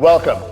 Welcome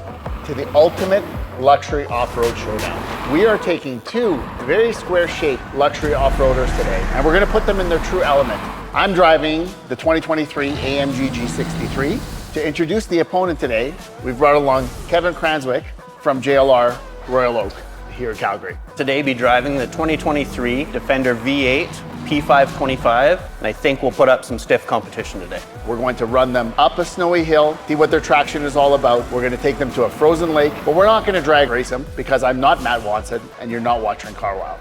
to the ultimate luxury off-road showdown. We are taking two very square-shaped luxury off-roaders today, and we're gonna put them in their true element. I'm driving the 2023 AMG G63. To introduce the opponent today, we've brought along Kevin Cranswick from JLR Royal Oak here in Calgary. Today be driving the 2023 Defender V8 P525, and I think we'll put up some stiff competition today. We're going to run them up a snowy hill, see what their traction is all about. We're going to take them to a frozen lake, but we're not going to drag race them because I'm not Matt Watson and you're not watching Car Wild.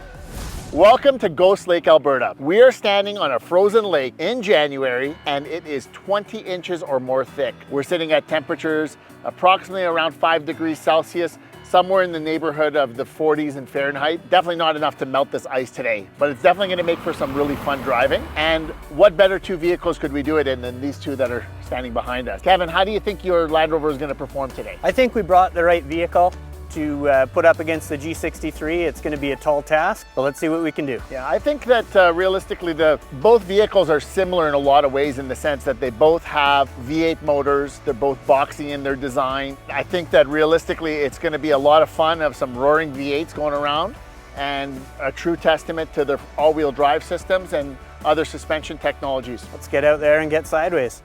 Welcome to Ghost Lake, Alberta. We are standing on a frozen lake in January and it is 20 inches or more thick. We're sitting at temperatures approximately around 5 degrees Celsius, somewhere in the neighborhood of the 40s in Fahrenheit. Definitely not enough to melt this ice today, but it's definitely gonna make for some really fun driving. And what better two vehicles could we do it in than these two that are standing behind us? Kevin, how do you think your Land Rover is gonna perform today? I think we brought the right vehicle to put up against the G63. It's going to be a tall task, but let's see what we can do. Yeah, I think that realistically, both vehicles are similar in a lot of ways in the sense that they both have V8 motors. They're both boxy in their design. I think that realistically, it's going to be a lot of fun of some roaring V8s going around and a true testament to their all-wheel drive systems and other suspension technologies. Let's get out there and get sideways.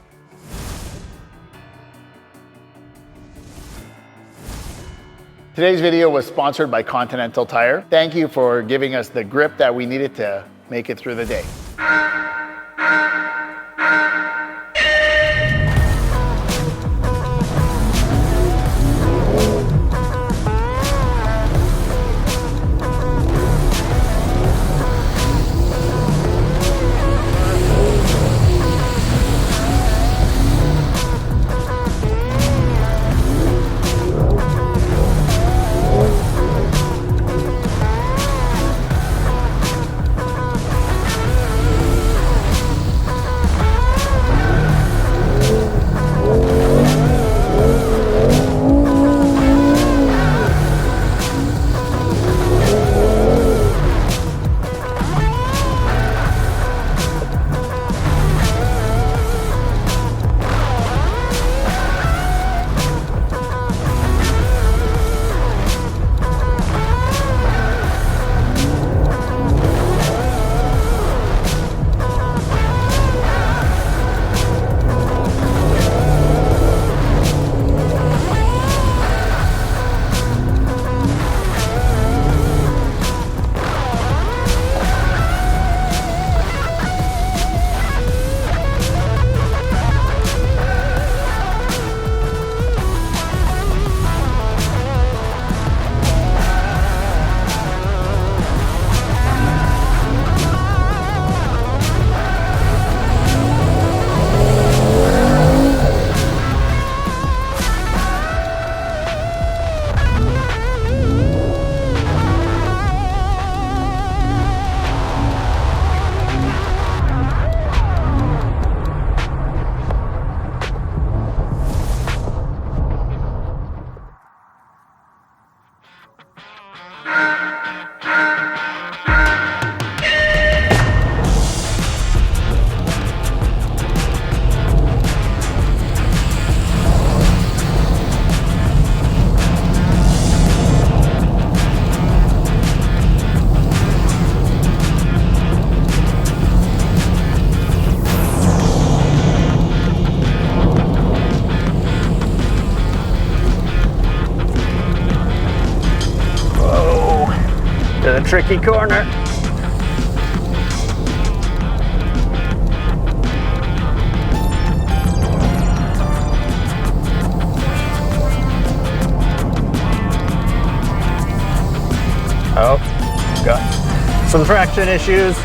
Today's video was sponsored by Continental Tire. Thank you for giving us the grip that we needed to make it through the day. To the tricky corner. Oh, got some traction issues,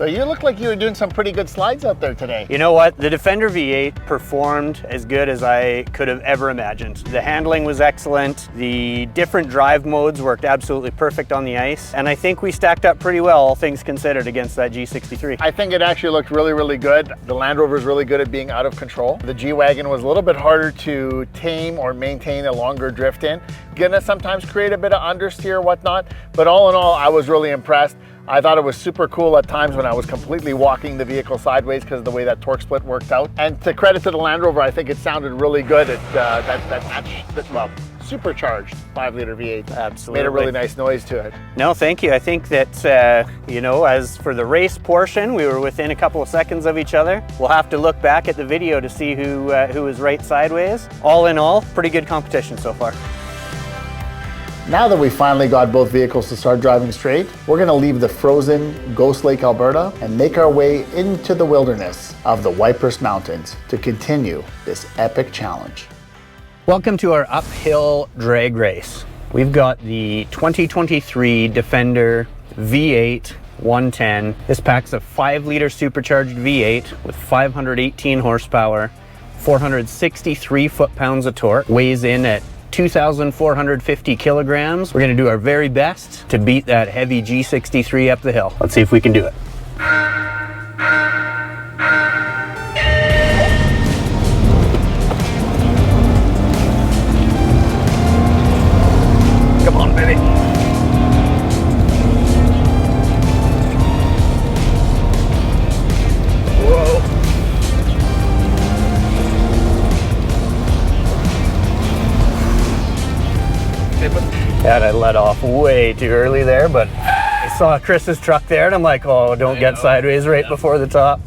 So you look like you were doing some pretty good slides out there today. You know what? The Defender V8 performed as good as I could have ever imagined. The handling was excellent. The different drive modes worked absolutely perfect on the ice. And I think we stacked up pretty well, all things considered, against that G63. I think it actually looked really, really good. The Land Rover is really good at being out of control. The G-Wagon was a little bit harder to tame or maintain a longer drift in. Gonna sometimes create a bit of understeer, whatnot. But all in all, I was really impressed. I thought it was super cool at times when I was completely walking the vehicle sideways because of the way that torque split worked out. And to credit to the Land Rover, I think it sounded really good at well, supercharged 5-liter V8. Absolutely. Made a really nice noise to it. No, thank you. I think that, you know, as for the race portion, we were within a couple of seconds of each other. We'll have to look back at the video to see who was right sideways. All in all, pretty good competition so far. Now that we finally got both vehicles to start driving straight, we're gonna leave the frozen Ghost Lake, Alberta, and make our way into the wilderness of the 𝐿𝐼𝐼 Mountains to continue this epic challenge. Welcome to our uphill drag race. We've got the 2023 Defender V8 110. This packs a 5-liter supercharged V8 with 518 horsepower, 463 foot-pounds of torque, weighs in at 2,450 kilograms. We're gonna do our very best to beat that heavy G63 up the hill. Let's see if we can do it. Come on, baby. Whoa. And I let off way too early there, but I saw Chris's truck there and I'm like, oh, don't get sideways right before the top.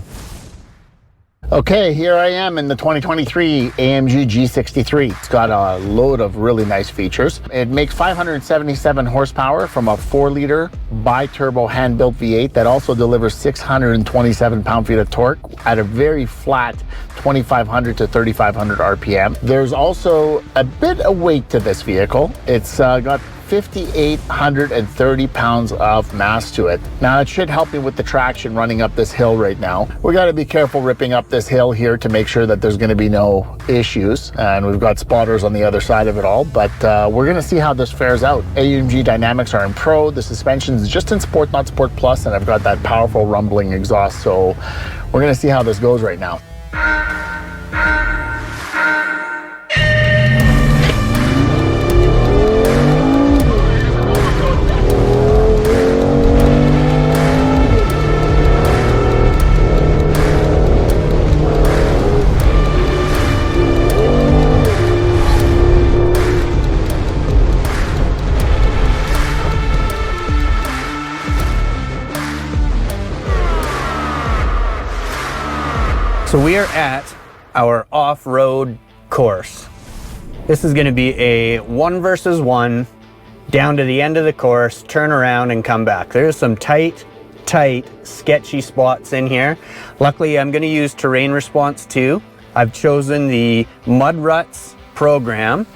Okay, here I am in the 2023 AMG G63. It's got a load of really nice features. It makes 577 horsepower from a 4-liter bi-turbo hand-built V8 that also delivers 627 pound-feet of torque at a very flat 2,500 to 3,500 RPM. There's also a bit of weight to this vehicle. It's got 5,830 pounds of mass to it. Now it should help me with the traction running up this hill right now. We got to be careful ripping up this hill here to make sure that there's going to be no issues. And we've got spotters on the other side of it all, but we're going to see how this fares out. AMG dynamics are in Pro. The suspension is just in Sport, not Sport Plus, and I've got that powerful rumbling exhaust. So we're going to see how this goes right now. So we are at our off-road course. This is going to be a 1 versus 1 down to the end of the course, turn around and come back. There's some tight, sketchy spots in here. Luckily, I'm going to use terrain response too. I've chosen the Mud Ruts program.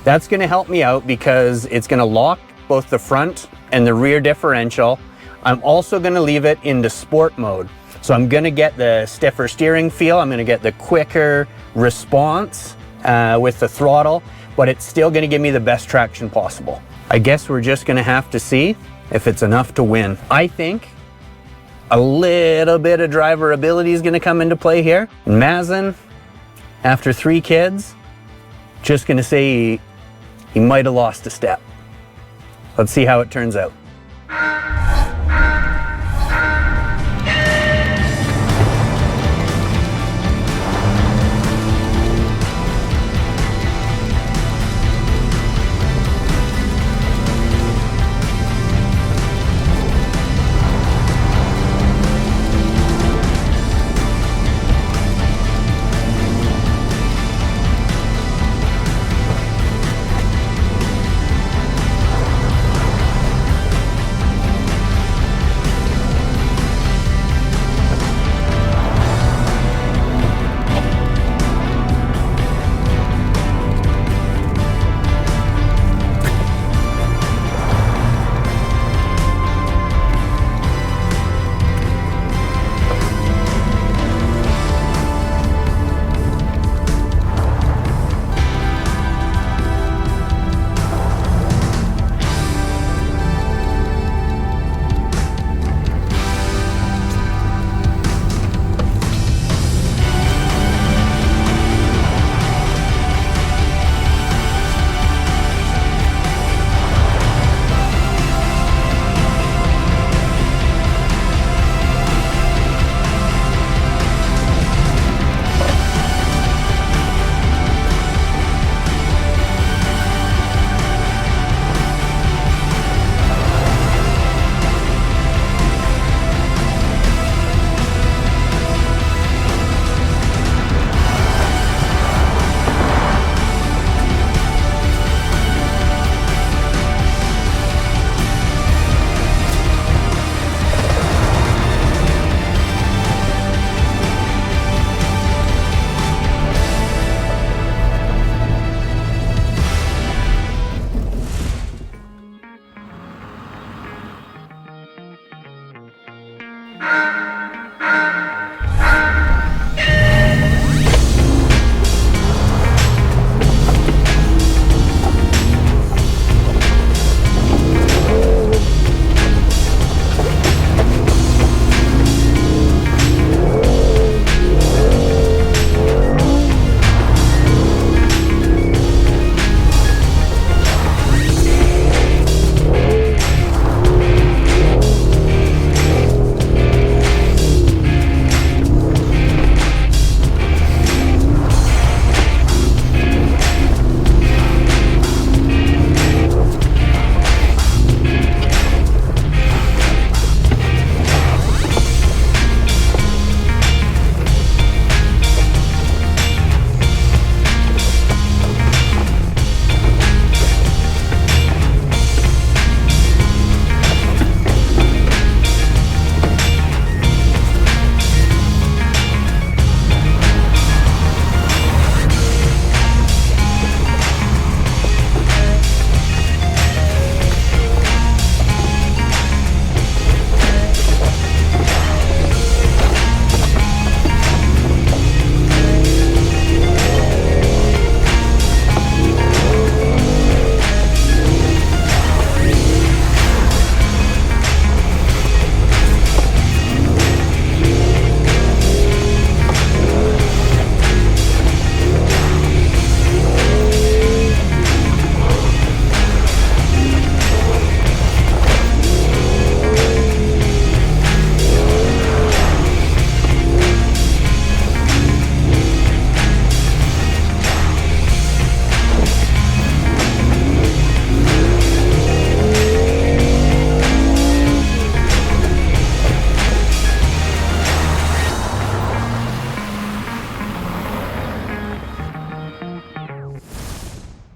That's going to help me out because it's going to lock both the front and the rear differential. I'm also going to leave it into sport mode. So I'm gonna get the stiffer steering feel, I'm gonna get the quicker response with the throttle, but it's still gonna give me the best traction possible. I guess we're just gonna have to see if it's enough to win. I think a little bit of driver ability is gonna come into play here. Mazen, after 3 kids, just gonna say he might have lost a step. Let's see how it turns out.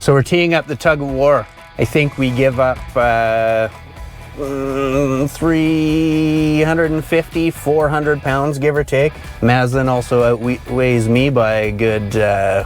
So we're teeing up the Tug of War. I think we give up 350, 400 pounds, give or take. Mazin also outweighs me by a good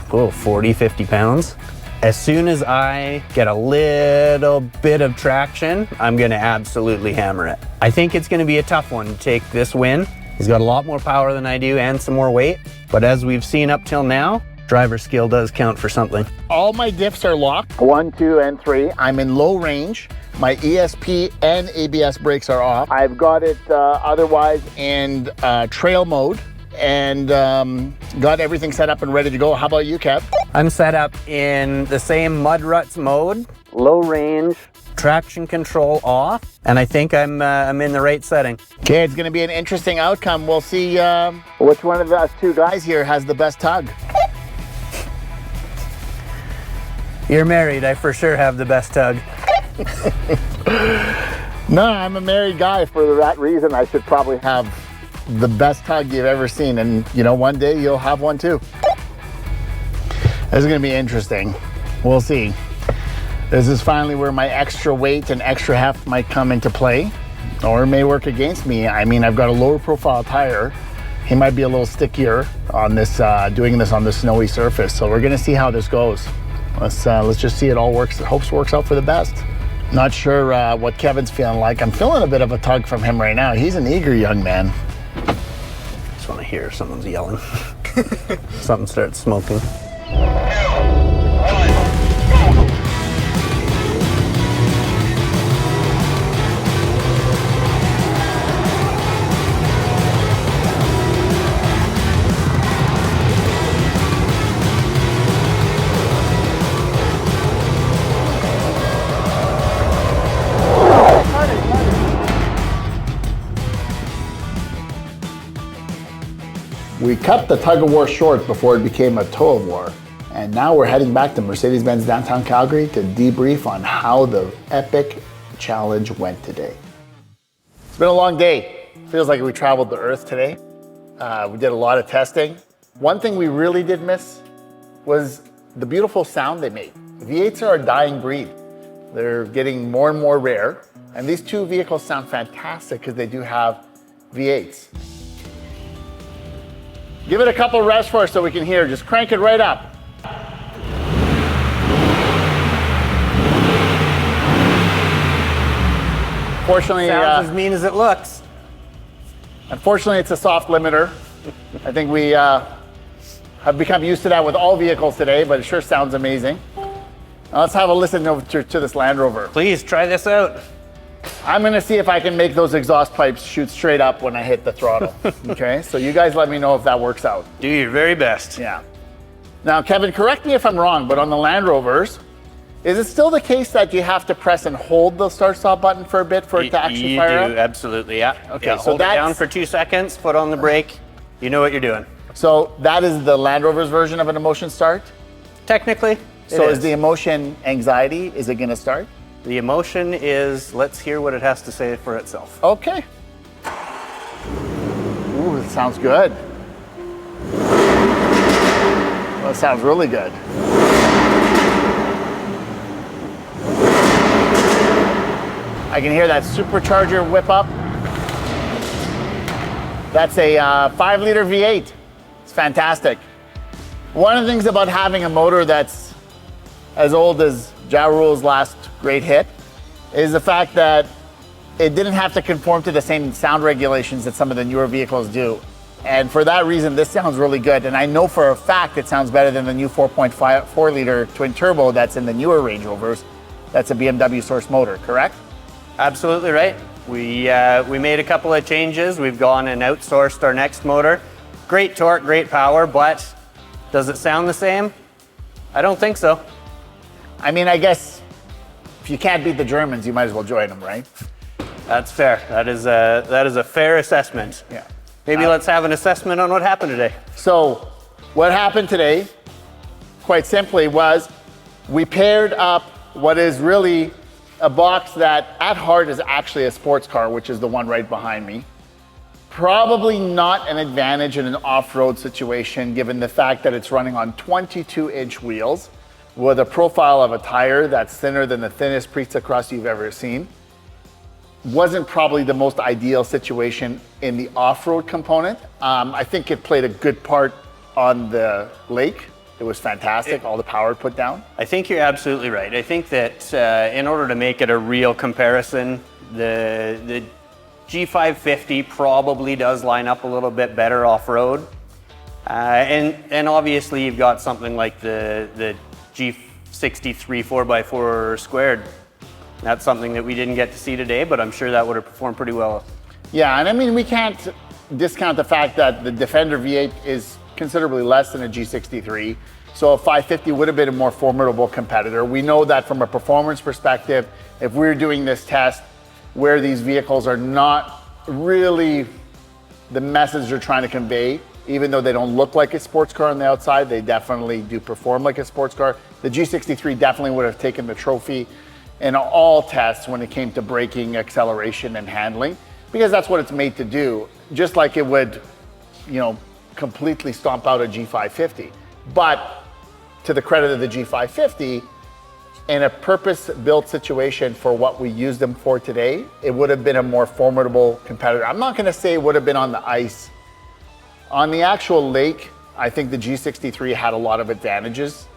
40, 50 pounds. As soon as I get a little bit of traction, I'm gonna absolutely hammer it. I think it's gonna be a tough one to take this win. He's got a lot more power than I do and some more weight, but as we've seen up till now, driver skill does count for something. All my diffs are locked, 1, 2, and 3. I'm in low range. My ESP and ABS brakes are off. I've got it otherwise in trail mode and got everything set up and ready to go. How about you, Kev? I'm set up in the same mud ruts mode, low range, traction control off, and I think I'm in the right setting. Okay, it's gonna be an interesting outcome. We'll see which one of us two guys here has the best tug. You're married, I for sure have the best tug. No, I'm a married guy. For that reason, I should probably have the best tug you've ever seen. And you know, one day you'll have one too. This is gonna be interesting. We'll see. This is finally where my extra weight and extra heft might come into play, or it may work against me. I mean, I've got a lower profile tire. He might be a little stickier on this, doing this on the snowy surface. So we're gonna see how this goes. Let's just see it all works. Hopes works out for the best. Not sure what Kevin's feeling like. I'm feeling a bit of a tug from him right now. He's an eager young man. Just want to hear someone's yelling. Something starts smoking. We cut the Tug of War short before it became a Tow of War. And now we're heading back to Mercedes-Benz downtown Calgary to debrief on how the epic challenge went today. It's been a long day. Feels like we traveled the earth today. We did a lot of testing. One thing we really did miss was the beautiful sound they made. V8s are a dying breed. They're getting more and more rare. And these two vehicles sound fantastic because they do have V8s. Give it a couple rests for us so we can hear. Just crank it right up. Fortunately, sounds as mean as it looks. Unfortunately, it's a soft limiter. I think we have become used to that with all vehicles today, but it sure sounds amazing. Now let's have a listen to this Land Rover. Please try this out. I'm gonna see if I can make those exhaust pipes shoot straight up when I hit the throttle. Okay, so you guys let me know if that works out. Do your very best. Yeah. Now, Kevin, correct me if I'm wrong, but on the Land Rovers, is it still the case that you have to press and hold the start-stop button for a bit for it to actually fire up? You do, absolutely, yeah. Okay, Yeah, so hold it down for 2 seconds, foot on the brake. You know what you're doing. So that is the Land Rover's version of an emotion start? Technically, So is the emotion anxiety, is it gonna start? The emotion is, let's hear what it has to say for itself. Okay. Ooh, it sounds good. Well, it sounds really good. I can hear that supercharger whip up. That's a 5-liter V8. It's fantastic. One of the things about having a motor that's as old as Ja Rule's last great hit is the fact that it didn't have to conform to the same sound regulations that some of the newer vehicles do. And for that reason, this sounds really good. And I know for a fact it sounds better than the new 4.4-liter twin turbo that's in the newer Range Rovers. That's a BMW source motor, correct? Absolutely right. We made a couple of changes. We've gone and outsourced our next motor. Great torque, great power, but does it sound the same? I don't think so. I mean, I guess if you can't beat the Germans, you might as well join them, right? That's fair. That is a fair assessment. Yeah. Maybe let's have an assessment on what happened today. So what happened today, quite simply, was we paired up what is really a box that at heart is actually a sports car, which is the one right behind me. Probably not an advantage in an off-road situation, given the fact that it's running on 22-inch wheels. with a profile of a tire that's thinner than the thinnest pizza crust you've ever seen. Wasn't probably the most ideal situation in the off-road component. I think it played a good part on the lake. It was fantastic, all the power it put down. I think you're absolutely right. I think that in order to make it a real comparison, the G550 probably does line up a little bit better off-road. And obviously you've got something like the G63 4x4 squared. That's something that we didn't get to see today, but I'm sure that would have performed pretty well. Yeah, and I mean, we can't discount the fact that the Defender V8 is considerably less than a G63. So a 550 would have been a more formidable competitor. We know that from a performance perspective, if we're doing this test where these vehicles are not really the message they're trying to convey, even though they don't look like a sports car on the outside, they definitely do perform like a sports car. The G63 definitely would have taken the trophy in all tests when it came to braking, acceleration, and handling, because that's what it's made to do. Just like it would, you know, completely stomp out a G550. But to the credit of the G550, in a purpose-built situation for what we use them for today, it would have been a more formidable competitor. I'm not gonna say it would have been on the ice. On the actual lake, I think the G63 had a lot of advantages,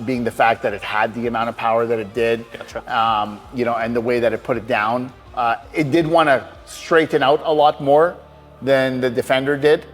being the fact that it had the amount of power that it did, Gotcha. you know, and the way that it put it down. It did want to straighten out a lot more than the Defender did.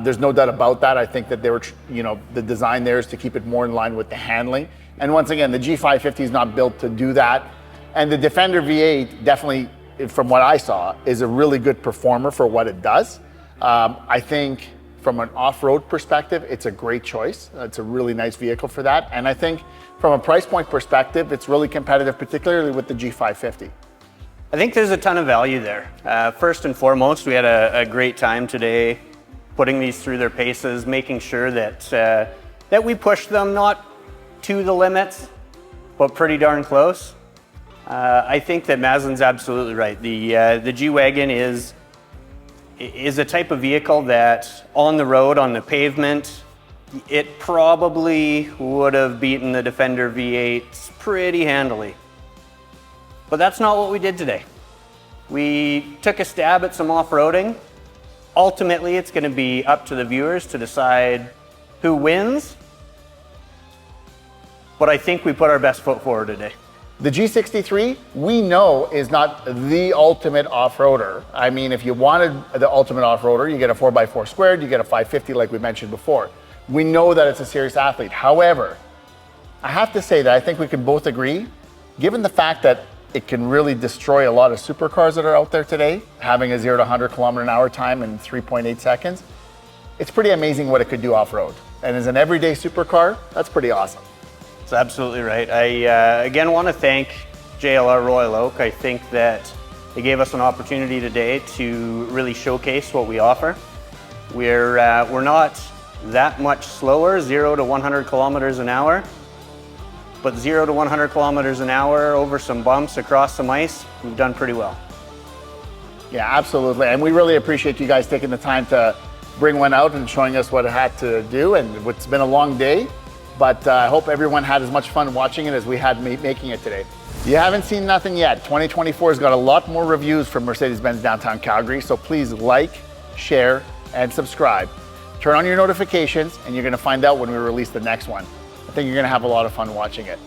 There's no doubt about that. I think that they were, you know, the design there is to keep it more in line with the handling. And once again, the G550 is not built to do that. And the Defender V8 definitely, from what I saw, is a really good performer for what it does. I think from an off-road perspective, it's a great choice. It's a really nice vehicle for that. And I think from a price point perspective, it's really competitive, particularly with the G550. I think there's a ton of value there. First and foremost, we had a great time today putting these through their paces, making sure that that we pushed them not to the limits, but pretty darn close. I think that Mazen's absolutely right. The G-Wagon is a type of vehicle that on the road, on the pavement, it probably would have beaten the Defender V8 pretty handily. But that's not what we did today. We took a stab at some off-roading. Ultimately, it's going to be up to the viewers to decide who wins. But I think we put our best foot forward today. The G63, we know, is not the ultimate off-roader. I mean, if you wanted the ultimate off-roader, you get a 4x4 squared, you get a 550 like we mentioned before. We know that it's a serious athlete. However, I have to say that I think we can both agree, given the fact that it can really destroy a lot of supercars that are out there today, having a 0 to 100 km/h time in 3.8 seconds, it's pretty amazing what it could do off-road. And as an everyday supercar, that's pretty awesome. That's absolutely right. I again want to thank JLR Royal Oak. I think that they gave us an opportunity today to really showcase what we offer. We're not that much slower, 0 to 100 km/h, but 0 to 100 km/h over some bumps across some ice, we've done pretty well. Yeah, absolutely. And we really appreciate you guys taking the time to bring one out and showing us what it had to do. And it's been a long day, but I hope everyone had as much fun watching it as we had making it today. If you haven't seen nothing yet, 2024 has got a lot more reviews from Mercedes-Benz Downtown Calgary, so please like, share, and subscribe. Turn on your notifications, and you're gonna find out when we release the next one. I think you're gonna have a lot of fun watching it.